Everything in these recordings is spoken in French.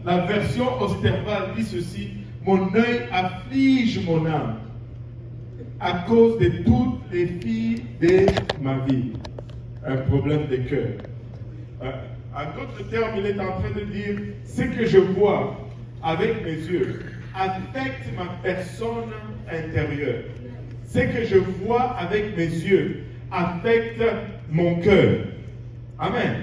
La version Osterval dit ceci: mon œil afflige mon âme à cause de toutes les filles de ma vie. Un problème de cœur. En d'autres termes, il est en train de dire: ce que je vois avec mes yeux affecte ma personne intérieure. Ce que je vois avec mes yeux affecte mon cœur. Amen.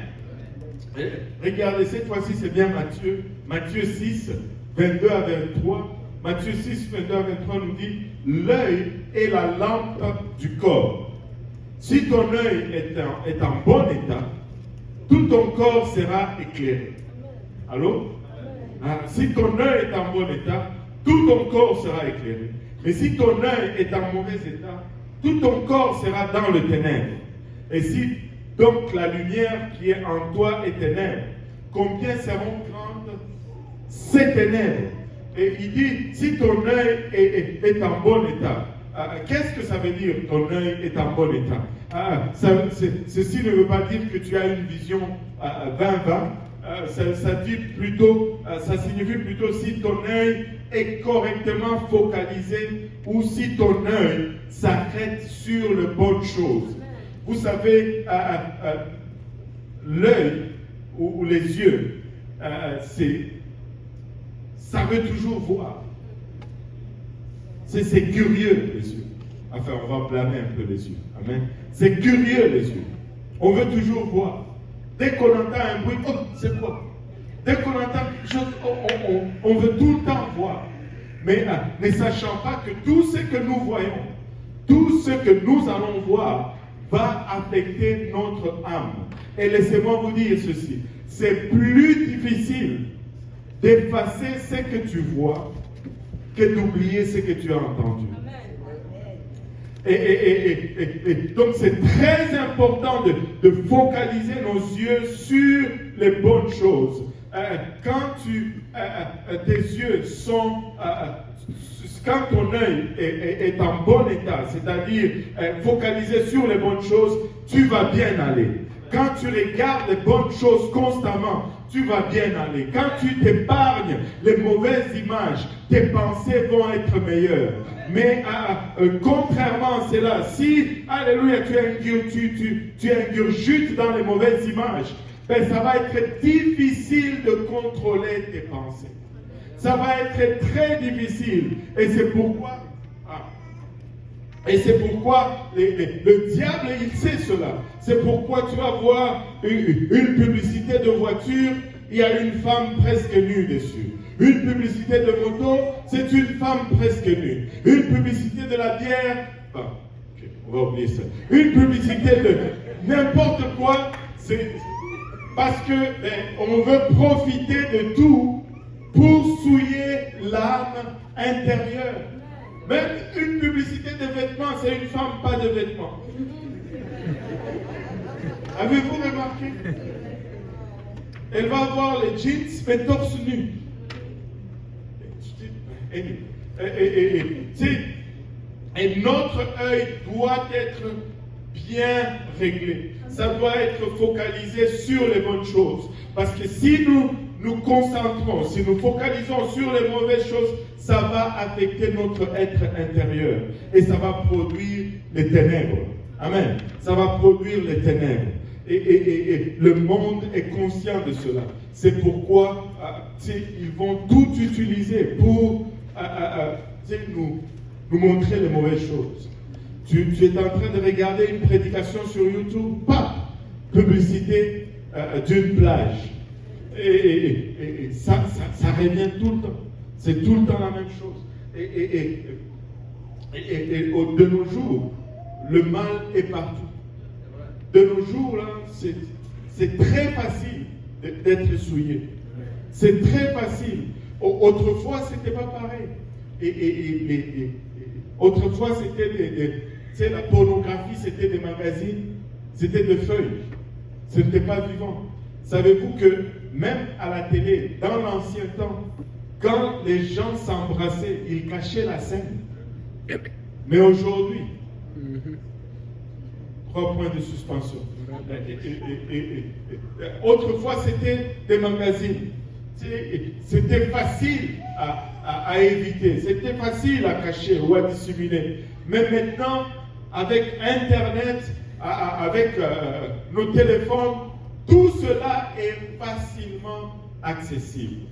Regardez, cette fois-ci, c'est bien Matthieu. Matthieu 6, 22 à 23. Matthieu 6, 22 à 23 nous dit: l'œil est la lampe du corps. Si ton œil est en bon état, tout ton corps sera éclairé. Allô? Si ton œil est en bon état, tout ton corps sera éclairé. Mais si ton œil est en mauvais état, tout ton corps sera dans le ténèbre. Et si donc la lumière qui est en toi est ténèbre, combien seront grandes ces ténèbres? Et il dit: si ton œil est en bon état, qu'est-ce que ça veut dire, ton œil est en bon état? Ceci ne veut pas dire que tu as une vision 20-20. Ça signifie plutôt si ton œil est correctement focalisé ou si ton œil s'arrête sur les bonnes choses. Vous savez, l'œil ou les yeux, ça veut toujours voir. C'est curieux, les yeux. Enfin, on va blâmer un peu les yeux. Amen. C'est curieux, les yeux. On veut toujours voir. Dès qu'on entend un bruit, oh, c'est quoi? Dès qu'on entend quelque chose, on veut tout le temps voir. Mais ne sachant pas que tout ce que nous voyons, tout ce que nous allons voir, va affecter notre âme. Et laissez-moi vous dire ceci: c'est plus difficile d'effacer ce que tu vois que d'oublier ce que tu as entendu. Et donc c'est très important de focaliser nos yeux sur les bonnes choses. Quand tes yeux sont... quand ton œil est en bon état, c'est-à-dire focalisé sur les bonnes choses, tu vas bien aller. Quand tu regardes les bonnes choses constamment, tu vas bien aller. Quand tu t'épargnes les mauvaises images, tes pensées vont être meilleures. Mais contrairement à cela, si, alléluia, tu ingurgites dans les mauvaises images, ben, ça va être difficile de contrôler tes pensées. Ça va être très difficile. Et c'est pourquoi... le diable, il sait cela. C'est pourquoi tu vas voir une publicité de voiture, il y a une femme presque nue dessus. Une publicité de moto, c'est une femme presque nue. Une publicité de la bière, on va oublier ça. Une publicité de n'importe quoi, c'est parce que on veut profiter de tout pour souiller l'âme intérieure. Même une publicité de vêtements, c'est une femme pas de vêtements. Avez-vous remarqué? Elle va avoir les jeans, mais torse nu. Et notre œil doit être bien réglé. Ça doit être focalisé sur les bonnes choses. Parce que si nous nous concentrons, si nous focalisons sur les mauvaises choses, ça va affecter notre être intérieur. Et ça va produire les ténèbres. Amen. Ça va produire les ténèbres. Et le monde est conscient de cela. C'est pourquoi ils vont tout utiliser pour nous montrer les mauvaises choses. Tu es en train de regarder une prédication sur YouTube, pas publicité d'une plage. Et ça revient tout le temps. C'est tout le temps la même chose. Et de nos jours, le mal est partout. De nos jours, là, c'est très facile d'être souillé. C'est très facile. Autrefois, c'était pas pareil. Autrefois, c'était la pornographie, c'était des magazines, c'était des feuilles. Ce n'était pas vivant. Savez-vous que même à la télé, dans l'ancien temps, quand les gens s'embrassaient, ils cachaient la scène. Mais aujourd'hui, 3 points de suspension. Autrefois, c'était des magazines. C'était facile à éviter, c'était facile à cacher ou à dissimuler. Mais maintenant, avec Internet, avec nos téléphones, tout cela est facilement accessible.